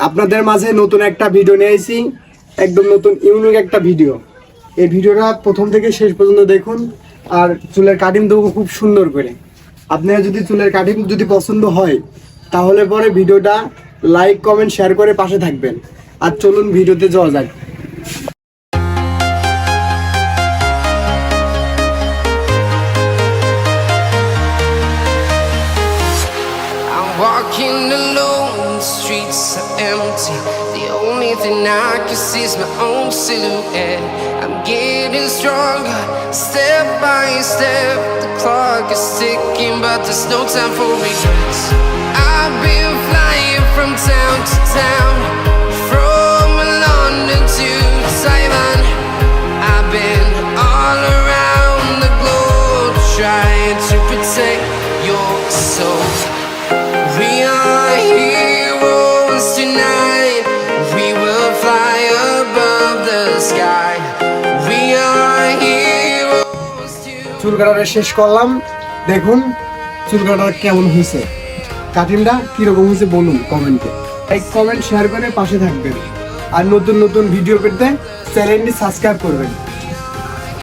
আপনাদের মাঝে নতুন একটা ভিডিও নিয়ে এসেছি, একদম নতুন ইউনিক একটা ভিডিও। এই ভিডিওটা প্রথম থেকে শেষ পর্যন্ত দেখুন, আর চুলের কাটিং দেবো খুব সুন্দর করে। আপনারা যদি চুলের কাটিং যদি পছন্দ হয় তাহলে পরে ভিডিওটা লাইক কমেন্ট শেয়ার করে পাশে থাকবেন। আর চলুন ভিডিওতে যাওয়া যাক। Walking alone, the streets are empty. The only thing I can see is my own silhouette. I'm getting stronger, step by step. The clock is ticking, but there's no time for regrets. I've been flying from town to town, from London to Taiwan. I've been all around the globe, trying to protect your soul. We are heroes tonight. We will fly above the sky. We are heroes tonight. চুল কাটাটা শেষ করলাম, দেখুন চুল কাটাটা কেমন হয়েছে, কাটিংটা কিরকম হয়েছে বলুন কমেন্টে। লাইক কমেন্ট শেয়ার করে পাশে থাকবেন, আর নতুন নতুন ভিডিও পেতে চ্যানেলটি সাবস্ক্রাইব করবেন।